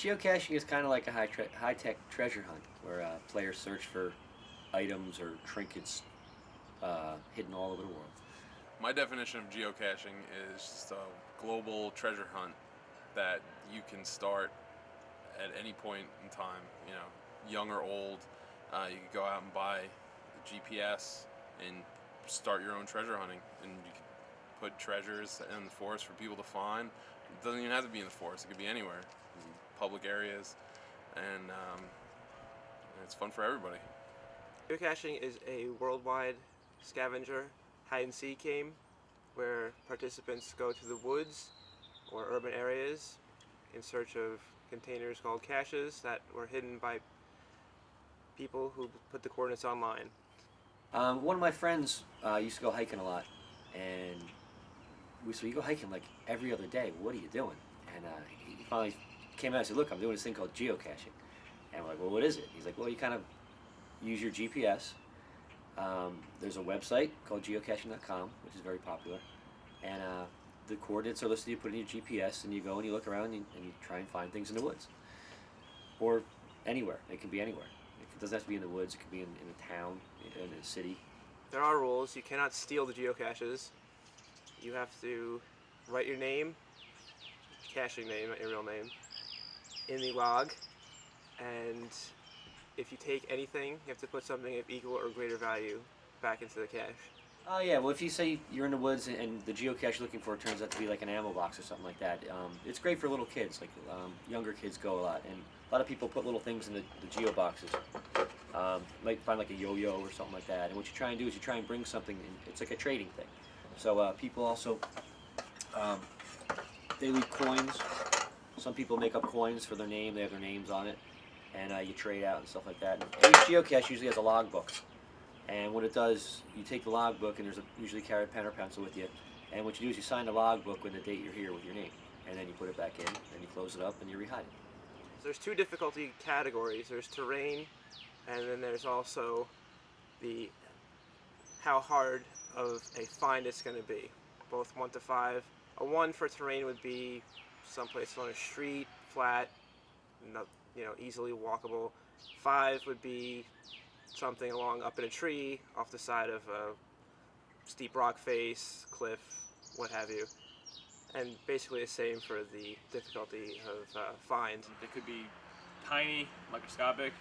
geocaching is kind of like a high-tech treasure hunt where players search for items or trinkets hidden all over the world. My definition of geocaching is just a global treasure hunt that you can start at any point in time, young or old. You could go out and buy a GPS and start your own treasure hunting, and you could put treasures in the forest for people to find. It doesn't even have to be in the forest; it could be anywhere, in public areas, and it's fun for everybody. Geocaching is a worldwide scavenger hide-and-seek game where participants go to the woods or urban areas in search of containers called caches that were hidden by people who put the coordinates online. One of my friends used to go hiking a lot, and we go hiking like every other day. What are you doing? And he finally came out and said, "Look, I'm doing this thing called geocaching." And we're like, "Well, what is it?" He's like, "Well, you kind of use your GPS. There's a website called Geocaching.com, which is very popular, and the coordinates are listed. You put in your GPS, and you go and you look around and you try and find things in the woods, or anywhere. It can be anywhere. It doesn't have to be in the woods. It could be in a town, in a city." There are rules. You cannot steal the geocaches. You have to write your name, caching name, not your real name, in the log, and if you take anything, you have to put something of equal or greater value back into the cache. Oh yeah, well if you say you're in the woods and the geocache you're looking for turns out to be like an ammo box or something like that, it's great for little kids. Like younger kids go a lot, and a lot of people put little things in the geo boxes. Might find like a yo-yo or something like that. And what you try and do is you try and bring something in. It's like a trading thing. So people also they leave coins. Some people make up coins for their name. They have their names on it, and you trade out and stuff like that. And each geocache usually has a logbook. And what it does, you take the logbook, and there's usually carry a pen or pencil with you. And what you do is you sign the logbook with the date you're here with your name, and then you put it back in, and you close it up, and you rehide it. So there's two difficulty categories. There's terrain, and then there's also the how hard of a find it's going to be. Both 1 to 5. A 1 for terrain would be someplace on a street, flat, easily walkable. 5 would be something along up in a tree, off the side of a steep rock face, cliff, what have you. And basically the same for the difficulty of find. They could be tiny, microscopic,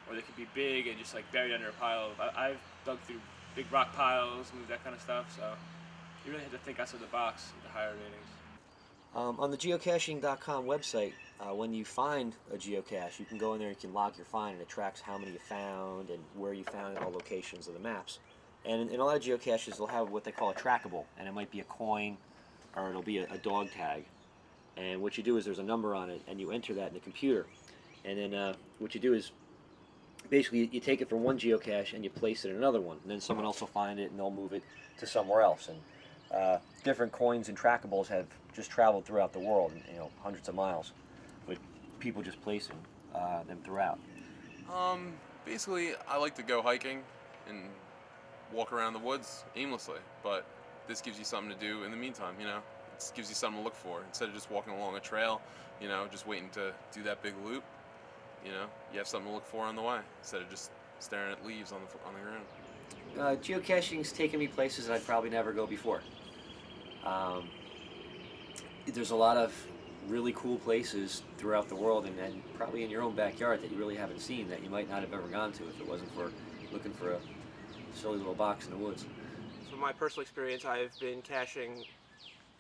or they could be big and just like buried under a pile of. I've dug through big rock piles, moved that kind of stuff, so you really have to think outside the box with the higher ratings. On the Geocaching.com website, when you find a geocache, you can go in there and you can log your find, and it tracks how many you found and where you found it, all locations of the maps. And in a lot of geocaches, they'll have what they call a trackable, and it might be a coin or it'll be a dog tag. And what you do is there's a number on it, and you enter that in the computer. And then what you do is basically you take it from one geocache and you place it in another one, and then someone else will find it and they'll move it to somewhere else. And different coins and trackables have just traveled throughout the world, hundreds of miles, with people just placing them throughout. Basically, I like to go hiking and walk around the woods aimlessly, but this gives you something to do in the meantime, It gives you something to look for. Instead of just walking along a trail, just waiting to do that big loop, you have something to look for on the way, instead of just staring at leaves on the ground. Geocaching's taken me places that I'd probably never go before. There's a lot of really cool places throughout the world, and probably in your own backyard that you really haven't seen, that you might not have ever gone to if it wasn't for looking for a silly little box in the woods. From my personal experience, I've been caching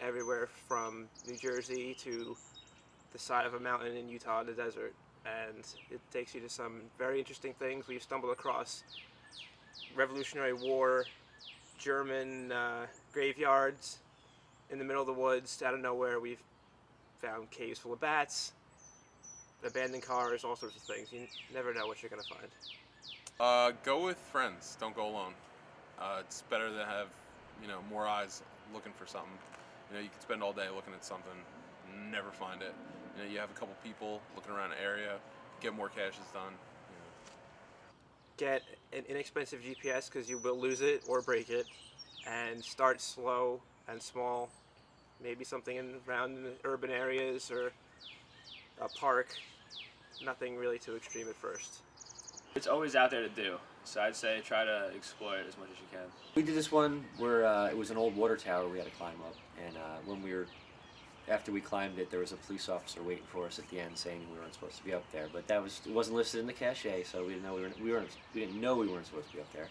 everywhere from New Jersey to the side of a mountain in Utah in the desert, and it takes you to some very interesting things. We've stumbled across Revolutionary War German graveyards in the middle of the woods. Out of nowhere, we've found caves full of bats, abandoned cars, all sorts of things. You never know what you're going to find. Go with friends. Don't go alone. It's better to have, more eyes looking for something. You can spend all day looking at something, never find it. You have a couple people looking around the area, get more caches done. Get an inexpensive GPS because you will lose it or break it, and start slow and small. Maybe something around in the urban areas or a park, nothing really too extreme at first. It's always out there to do, so I'd say try to explore it as much as you can. We did this one where it was an old water tower we had to climb up, and after we climbed it, there was a police officer waiting for us at the end saying we weren't supposed to be up there. But it wasn't listed in the cache, so we didn't know we weren't supposed to be up there.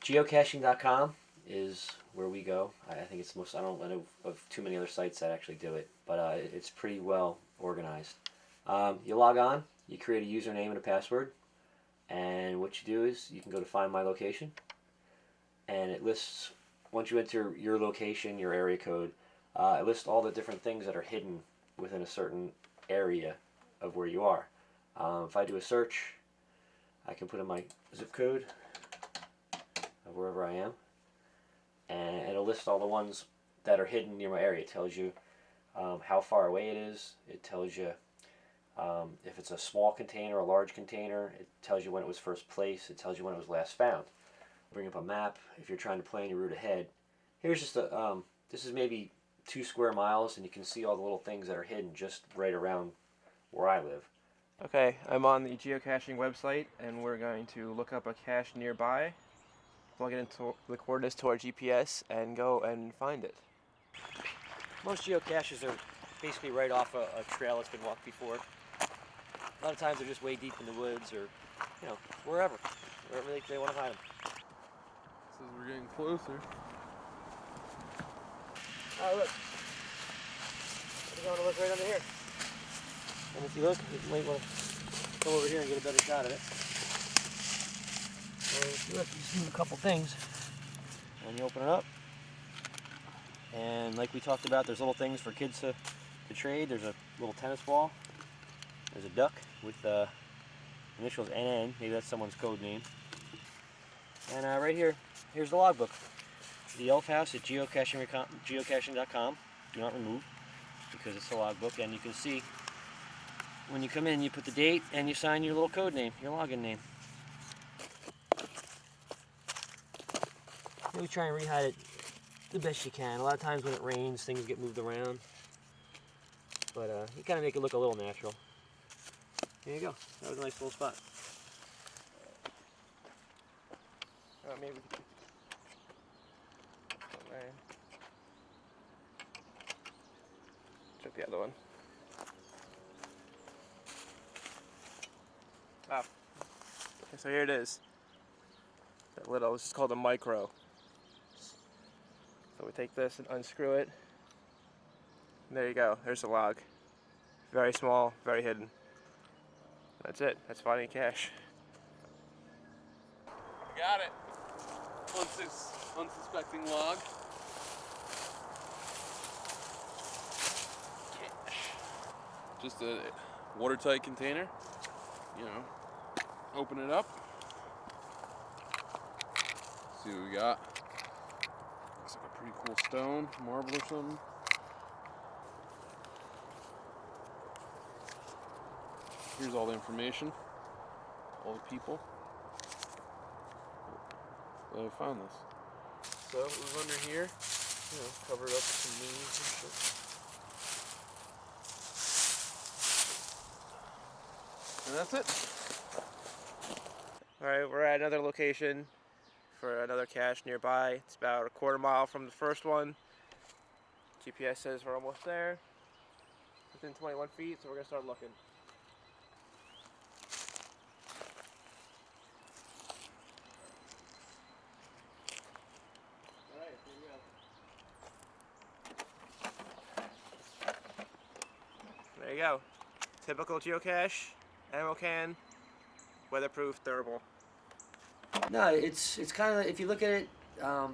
Geocaching.com is where we go. I think it's I don't know of too many other sites that actually do it, but it's pretty well organized. You log on, you create a username and a password, and what you do is you can go to Find My Location, and it lists, once you enter your location, your area code, it lists all the different things that are hidden within a certain area of where you are. If I do a search, I can put in my zip code of wherever I am, and it'll list all the ones that are hidden near my area. It tells you how far away it is. It tells you if it's a small container, a large container. It tells you when it was first placed. It tells you when it was last found. Bring up a map if you're trying to plan your route ahead. Here's just this is maybe 2 square miles, and you can see all the little things that are hidden just right around where I live. Okay, I'm on the geocaching website, and we're going to look up a cache nearby, plug it into the coordinates to our GPS, and go and find it. Most geocaches are basically right off a trail that's been walked before. A lot of times they're just way deep in the woods, or wherever they want to hide them. Says we're getting closer. Oh, look. We're going to look right under here. And if you look, you might want to come over here and get a better shot of it. So if you look, you see a couple things. And you open it up. And like we talked about, there's little things for kids to trade. There's a little tennis ball. There's a duck with initials NN. Maybe that's someone's code name. And right here, here's the logbook. The Elf House at geocaching.com. Do not remove, because it's a logbook, and you can see when you come in, you put the date and you sign your little code name, your login name. Maybe try and re-hide it the best you can. A lot of times when it rains, things get moved around, but you kind of make it look a little natural. There you go. That was a nice little spot. Maybe we could... Check the other one. Ah. Okay, so here it is. That little, this is called a micro. So we take this and unscrew it. And there you go. There's the log. Very small, very hidden. That's it. That's finding a cache. Got it. Unsuspecting log. Cache. Just a watertight container. Open it up. See what we got. Looks like a pretty cool stone, marble or something. Here's all the information, all the people. I found this. So it was under here, covered up with some leaves and shit. And that's it. Alright, we're at another location for another cache nearby. It's about a quarter mile from the first one. GPS says we're almost there. Within 21 feet, so we're going to start looking. Alright, here we go. There you go. Typical geocache, ammo can, weatherproof, durable. No, it's kind of, if you look at it,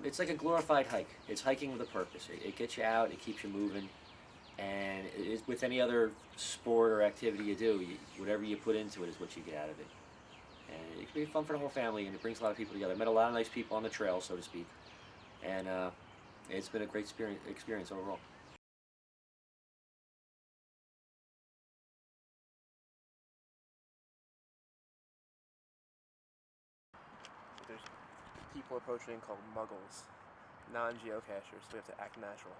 it's like a glorified hike. It's hiking with a purpose. It gets you out, it keeps you moving, and with any other sport or activity you do, whatever you put into it is what you get out of it. And it can be fun for the whole family, and it brings a lot of people together. I met a lot of nice people on the trail, so to speak, and it's been a great experience overall. There's people approaching called muggles, non-geocachers, so we have to act natural.